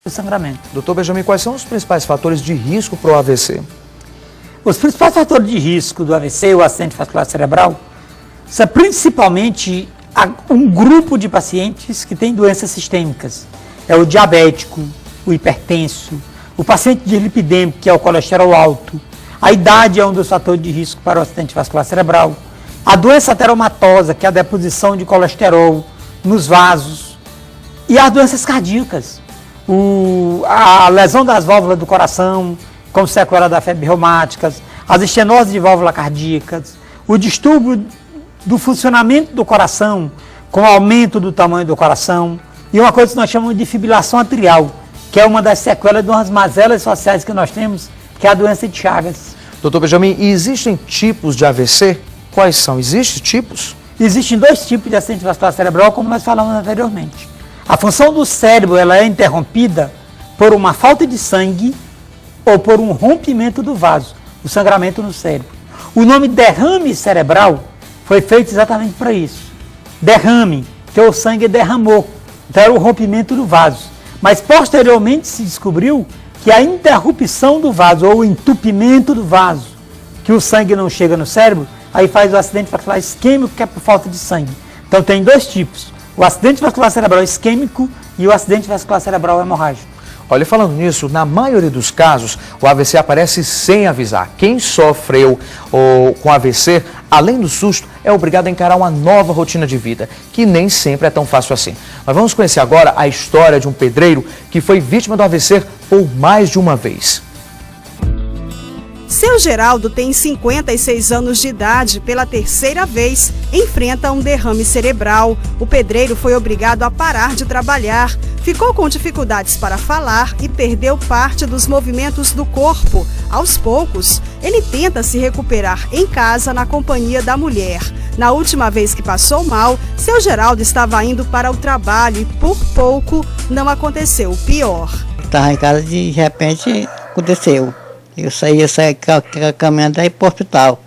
do sangramento. Doutor Benjamin, quais são os principais fatores de risco para o AVC? Os principais fatores de risco do AVC, o acidente vascular cerebral, são principalmente um grupo de pacientes que tem doenças sistêmicas. É o diabético, o hipertenso, o paciente dislipidêmico, que é o colesterol alto. A idade é um dos fatores de risco para o acidente vascular cerebral. A doença ateromatosa, que é a deposição de colesterol nos vasos. E as doenças cardíacas. A lesão das válvulas do coração, como sequela da febre reumática, as estenoses de válvulas cardíacas, o distúrbio do funcionamento do coração, com aumento do tamanho do coração, e uma coisa que nós chamamos de fibrilação atrial, que é uma das sequelas de umas mazelas sociais que nós temos, que é a doença de Chagas. Doutor Benjamin, e existem tipos de AVC? Quais são? Existem tipos? Existem dois tipos de acidente vascular cerebral, como nós falamos anteriormente. A função do cérebro ela é interrompida por uma falta de sangue ou por um rompimento do vaso, o sangramento no cérebro. O nome derrame cerebral foi feito exatamente para isso. Derrame, que o sangue derramou, então era o rompimento do vaso. Mas posteriormente se descobriu que a interrupção do vaso ou o entupimento do vaso, que o sangue não chega no cérebro, aí faz o acidente vascular isquêmico, que é por falta de sangue. Então tem dois tipos, o acidente vascular cerebral isquêmico e o acidente vascular cerebral hemorrágico. Olha, falando nisso, na maioria dos casos, o AVC aparece sem avisar. Quem sofreu com AVC, além do susto, é obrigado a encarar uma nova rotina de vida, que nem sempre é tão fácil assim. Mas vamos conhecer agora a história de um pedreiro que foi vítima do AVC por mais de uma vez. Seu Geraldo tem 56 anos de idade. Pela terceira vez, enfrenta um derrame cerebral. O pedreiro foi obrigado a parar de trabalhar. Ficou com dificuldades para falar e perdeu parte dos movimentos do corpo. Aos poucos, ele tenta se recuperar em casa na companhia da mulher. Na última vez que passou mal, seu Geraldo estava indo para o trabalho e por pouco não aconteceu o pior. Estava em casa e de repente aconteceu. Eu saía caminhando aí para o hospital.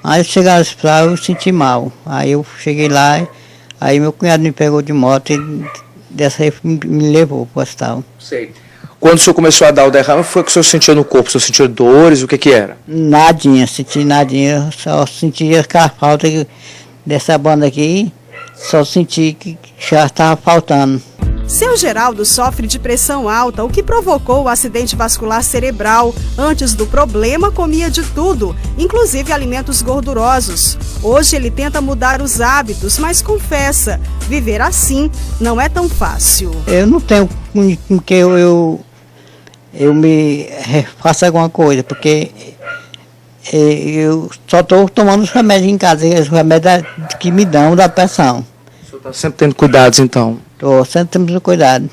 Aí eu cheguei no hospital, eu senti mal. Aí eu cheguei lá, aí meu cunhado me pegou de moto e dessa aí me levou para o hospital. Sei. Quando o senhor começou a dar o derrame, foi o que o senhor sentiu no corpo? O senhor sentiu dores? O que era? Nadinha, senti nadinha. Só sentia que a falta dessa banda aqui, só senti que já estava faltando. Seu Geraldo sofre de pressão alta, o que provocou o acidente vascular cerebral. Antes do problema, comia de tudo, inclusive alimentos gordurosos. Hoje ele tenta mudar os hábitos, mas confessa, viver assim não é tão fácil. Eu não tenho com que eu me faça alguma coisa, porque eu só estou tomando os remédios em casa, os remédios que me dão da pressão. O senhor está sempre tendo cuidados, então? Estou sempre tendo cuidado.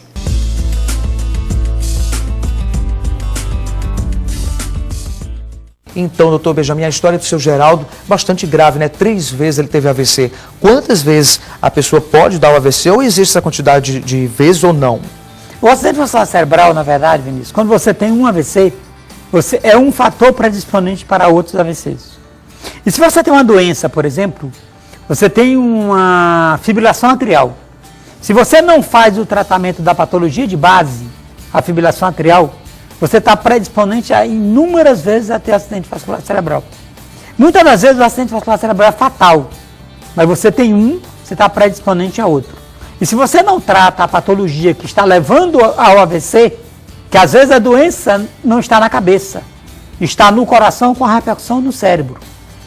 Então, doutor Benjamin, a história do seu Geraldo bastante grave, né? 3 vezes ele teve AVC. Quantas vezes a pessoa pode dar o AVC ou existe essa quantidade de vezes ou não? O acidente vascular cerebral, na verdade, Vinícius, quando você tem um AVC, você é um fator predisponente para outros AVCs. E se você tem uma doença, por exemplo, você tem uma fibrilação atrial. Se você não faz o tratamento da patologia de base, a fibrilação atrial, você está predisponente a inúmeras vezes a ter acidente vascular cerebral. Muitas das vezes o acidente vascular cerebral é fatal, mas você tem um, você está predisponente a outro. E se você não trata a patologia que está levando ao AVC, que às vezes a doença não está na cabeça, está no coração com a repercussão no cérebro.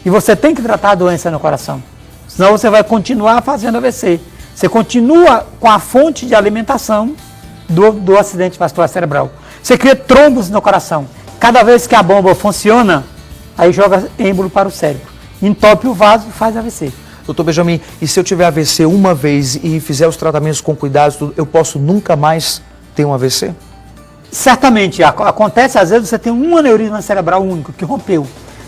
E você tem que tratar a doença no coração, senão você vai continuar fazendo AVC. Você continua com a fonte de alimentação do acidente vascular cerebral. Você cria trombos no coração. Cada vez que a bomba funciona, aí joga êmbolo para o cérebro. Entope o vaso e faz AVC. Doutor Benjamin, e se eu tiver AVC uma vez e fizer os tratamentos com cuidado, eu posso nunca mais ter um AVC? Certamente. Acontece, às vezes, você tem um aneurisma cerebral único que rompeu.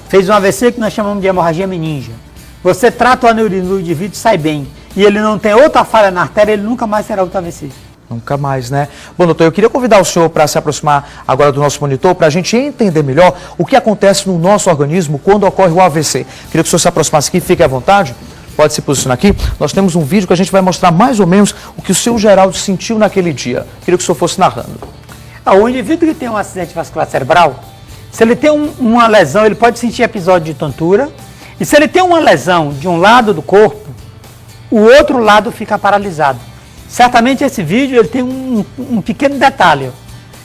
Fez um AVC que nós chamamos de hemorragia meningia. Você trata o aneurisma do indivíduo e sai bem. E ele não tem outra falha na artéria, ele nunca mais terá outro AVC. Nunca mais, né? Bom, doutor, eu queria convidar o senhor para se aproximar agora do nosso monitor, para a gente entender melhor o que acontece no nosso organismo quando ocorre o AVC. Queria que o senhor se aproximasse aqui, fique à vontade, pode se posicionar aqui. Nós temos um vídeo que a gente vai mostrar mais ou menos o que o seu Geraldo sentiu naquele dia. Queria que o senhor fosse narrando. O indivíduo que tem um acidente vascular cerebral, se ele tem uma lesão, ele pode sentir episódio de tontura, e se ele tem uma lesão de um lado do corpo, o outro lado fica paralisado. Certamente esse vídeo ele tem um pequeno detalhe.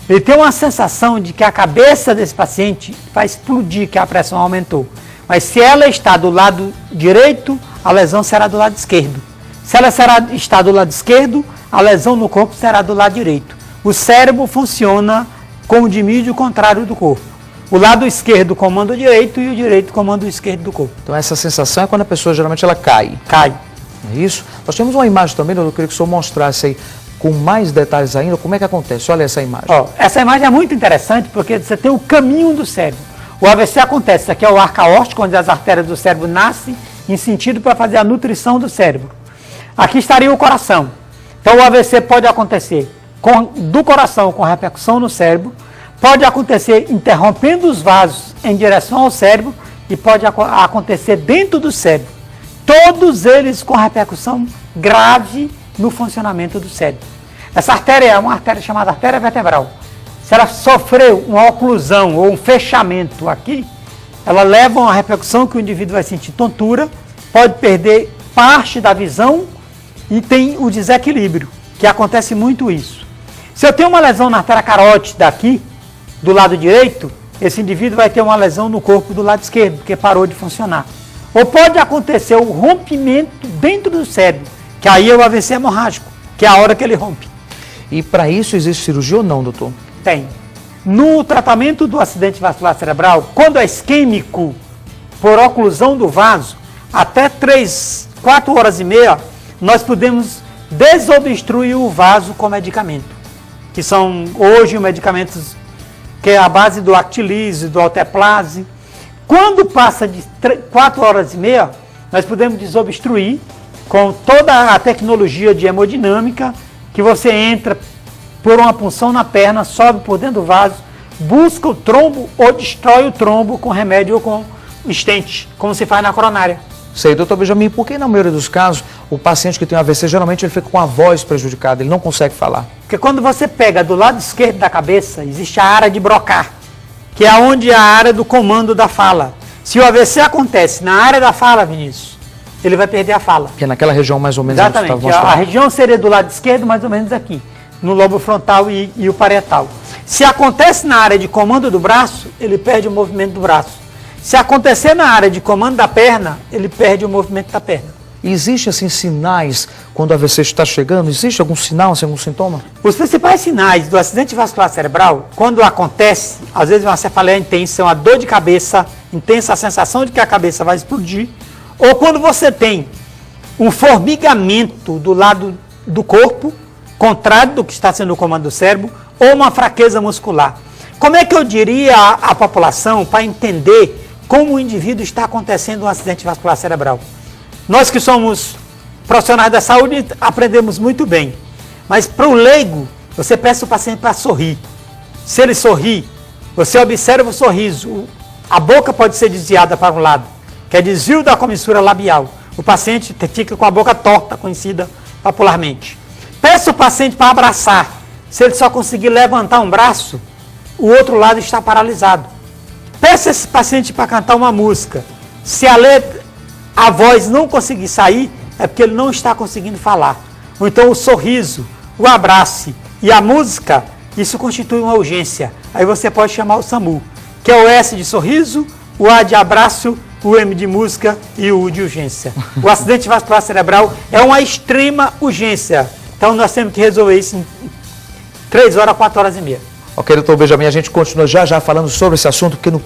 Ele tem uma sensação de que a cabeça desse paciente vai explodir, que a pressão aumentou. Mas se ela está do lado direito, a lesão será do lado esquerdo. Se ela está do lado esquerdo, a lesão no corpo será do lado direito. O cérebro funciona com o dimídio contrário do corpo. O lado esquerdo comanda o direito e o direito comanda o esquerdo do corpo. Então essa sensação é quando a pessoa geralmente ela cai. Cai. É isso? Nós temos uma imagem também, eu queria que o senhor mostrasse aí com mais detalhes ainda, como é que acontece? Olha essa imagem. Essa imagem é muito interessante porque você tem o caminho do cérebro. O AVC acontece, isso aqui é o arco aórtico, onde as artérias do cérebro nascem em sentido para fazer a nutrição do cérebro. Aqui estaria o coração. Então o AVC pode acontecer do coração com repercussão no cérebro, pode acontecer interrompendo os vasos em direção ao cérebro e pode acontecer dentro do cérebro. Todos eles com repercussão grave no funcionamento do cérebro. Essa artéria é uma artéria chamada artéria vertebral. Se ela sofreu uma oclusão ou um fechamento aqui, ela leva a uma repercussão que o indivíduo vai sentir tontura, pode perder parte da visão e tem o desequilíbrio, que acontece muito isso. Se eu tenho uma lesão na artéria carótida aqui, do lado direito, esse indivíduo vai ter uma lesão no corpo do lado esquerdo, porque parou de funcionar. Ou pode acontecer o rompimento dentro do cérebro, que aí é o AVC hemorrágico, que é a hora que ele rompe. E para isso existe cirurgia ou não, doutor? Tem. No tratamento do acidente vascular cerebral, quando é isquêmico por oclusão do vaso, até 4 horas e meia, nós podemos desobstruir o vaso com medicamento, que são hoje medicamentos que é a base do Actilise, do Alteplase. Quando passa de 4 horas e meia, nós podemos desobstruir com toda a tecnologia de hemodinâmica, que você entra por uma punção na perna, sobe por dentro do vaso, busca o trombo ou destrói o trombo com remédio ou com stent, como se faz na coronária. Sei, doutor Benjamin, por que na maioria dos casos o paciente que tem AVC, geralmente ele fica com a voz prejudicada, ele não consegue falar? Porque quando você pega do lado esquerdo da cabeça, existe a área de Broca, que é onde é a área do comando da fala. Se o AVC acontece na área da fala, Vinícius, ele vai perder a fala. Que é naquela região mais ou menos. Exatamente, a região seria do lado esquerdo, mais ou menos aqui, no lobo frontal e o parietal. Se acontece na área de comando do braço, ele perde o movimento do braço. Se acontecer na área de comando da perna, ele perde o movimento da perna. Existe assim sinais quando o AVC está chegando? Existe algum sinal, algum sintoma? Os principais sinais do acidente vascular cerebral, quando acontece, às vezes uma cefaleia intensa, uma dor de cabeça intensa, a sensação de que a cabeça vai explodir, ou quando você tem um formigamento do lado do corpo, contrário do que está sendo o comando do cérebro, ou uma fraqueza muscular. Como é que eu diria à população para entender como o indivíduo está acontecendo um acidente vascular cerebral? Nós que somos profissionais da saúde aprendemos muito bem, mas para o leigo, você peça o paciente para sorrir. Se ele sorrir, você observa o sorriso, a boca pode ser desviada para um lado, que é desvio da comissura labial. O paciente fica com a boca torta, conhecida popularmente. Peça o paciente para abraçar. Se ele só conseguir levantar um braço, o outro lado está paralisado. Peça esse paciente para cantar uma música. Se a voz não conseguir sair, é porque ele não está conseguindo falar. Ou então o sorriso, o abraço e a música, isso constitui uma urgência. Aí você pode chamar o SAMU, que é o S de sorriso, o A de abraço, o M de música e o U de urgência. O acidente vascular cerebral é uma extrema urgência. Então nós temos que resolver isso em 3 horas, 4 horas e meia. Ok, doutor Benjamin, a gente continua já falando sobre esse assunto, porque no